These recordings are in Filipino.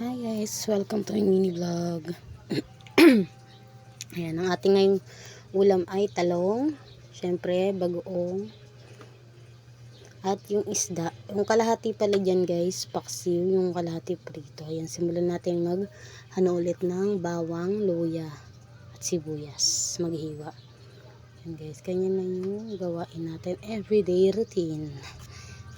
Hi guys, welcome to my mini vlog. Ayan, ang ating ngayong ulam ay talong, syempre bagoong, at yung isda. Yung kalahati pala dyan guys, paksiw, yung kalahati prito. Ayan, simulan natin mag ulit ng bawang, luya, at sibuyas. Maghiwa. Ayan guys, ganyan na yung gawain natin. Everyday routine.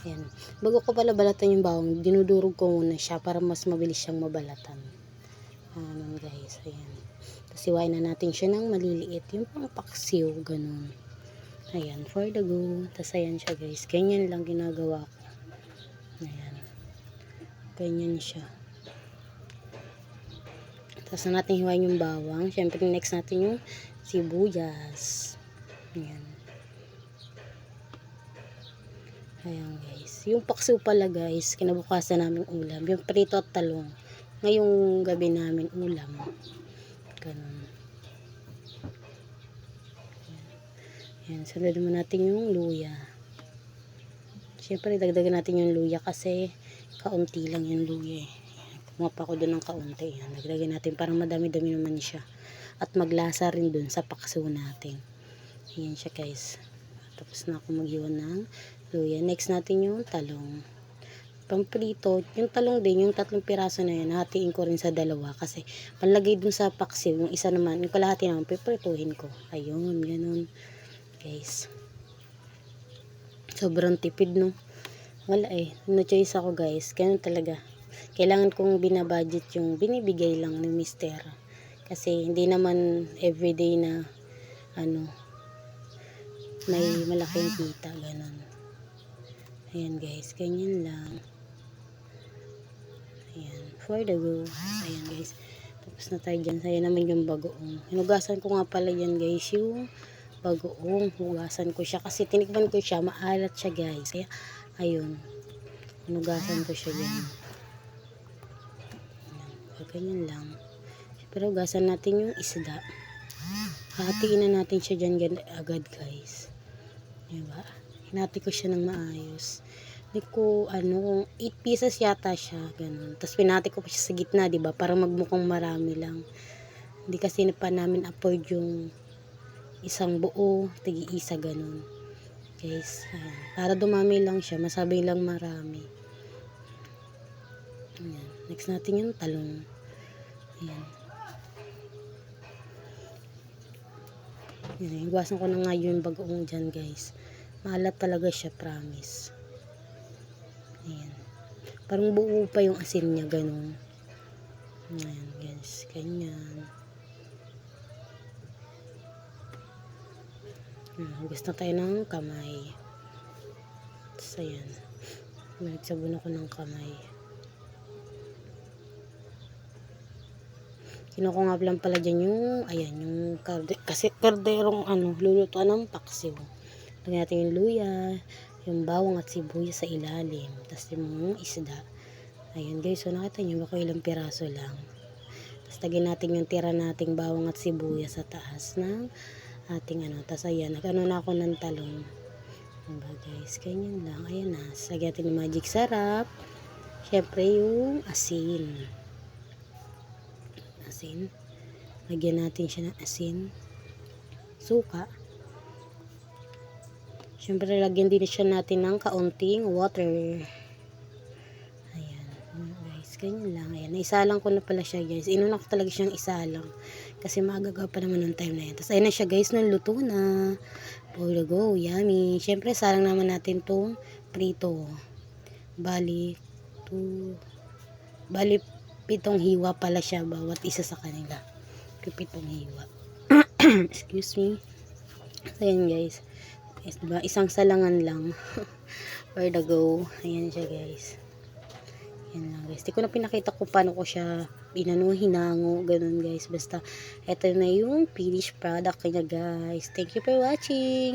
Ayan. Bago ko pala balatan yung bawang, dinudurog ko muna siya para mas mabilis siyang mabalatan. Ayan guys, ayan. Tapos iwain na natin siya ng maliliit. Yung pang paksiw, ganun. Ayan, for the go. Tapos ayan siya guys. Ganyan lang ginagawa ko. Ayan. Ganyan siya. Tapos na natin hiwain yung bawang. Siyempre next natin yung sibuyas. Ayan. Ayan guys. Yung paksiw pala guys, kinabukasan namin ulam. Yung prito at talong. Ngayong gabi namin ulam. Ganun. Ayan. Sunod mo natin yung luya. Siyempre dagdagan natin yung luya kasi kaunti lang yung luya eh. Kumapa ko doon ng kaunti. Ayan. Dagdagan natin para madami-dami naman siya. At maglasa rin doon sa paksiw natin. Ayan siya guys. Tapos na ako maghiwa ng luya. Next natin yung talong. Pamprito, yung talong din, yung 3 piraso na yan, hatiin ko rin sa 2 kasi panlagay dun sa paksiw, yung isa naman, yung kalahati naman, piprituhin ko. Ayun, ganun. Guys. Sobrang tipid, no? Wala eh. No choice ako, guys. Ganun talaga. Kailangan kong binabudget yung binibigay lang ni mister. Kasi hindi naman everyday na may malaking kita, ganun. Ayan guys, ganyan lang. Ayan, for the go. Ayan guys, tapos na tayo dyan. Ayan naman yung bagoong. Hinugasan ko nga pala yan guys, yung bagoong. Hugasan ko siya kasi tinikman ko siya, maalat siya guys. Kaya, ayun, hinugasan ko siya dyan. Ayan, ganyan lang. Pero hugasan natin yung isda. Hatiin na natin siya dyan agad guys. Diba? Hinati ko siya ng maayos. Hindi ko, 8 pieces yata siya, ganun. Tapos pinati ko pa siya sa gitna, diba? Para magmukhang marami lang. Hindi kasi pa namin afford yung isang buo, tigi-isa, ganun. Guys, ayan. Para dumami lang siya, masabi lang marami. Ayan. Next natin yung talong. Ayan. Ayan. Iwasan ko na nga yung bagoong dyan, guys. Maalat talaga siya, promise. Ayan. Parang buo pa yung asin niya, ganun. Ayan, guys. Ganyan. Gusto tayo ng kamay. Tapos, ayan. Nagsabon ako ng kamay. Kinuha ko nga lang pala dyan yung, ayan, yung kasi karderong, lulutuan ng paksiw. Lagyan natin yung luya, yung bawang at sibuyas sa ilalim. Tapos yung isda. Ayun guys, so nakita nyo baka ilang piraso lang. Tapos lagyan natin yung tira nating bawang at sibuyas sa taas ng ating Tapos ayan, na ako ng talong. Diba guys, ganyan lang. Ayan na. Lagyan natin yung magic sarap. Syempre yung asin. Asin. Lagyan natin siya ng asin. Suka. Siyempre, lagyan din siya natin ng kaunting water. Ayan. Guys, ganyan lang. Ayan. Naisalang ko na pala siya, guys. Inuna ko talaga siyang isalang. Kasi maagaga pa naman ng time na yan. Tapos, ayan na siya, guys. Naluto na. For the go. Yummy. Siyempre, salang naman natin itong prito. Bali, 7 hiwa pala siya. Bawat isa sa kanila. 7 hiwa. Excuse me. Ayan, guys. Yes, diba? Isang salangan lang. For the go. Ayan siya guys. Ayan lang guys. Di ko na pinakita ko paano ko siya hinango. Ganun guys. Basta, eto na yung finished product niya guys. Thank you for watching.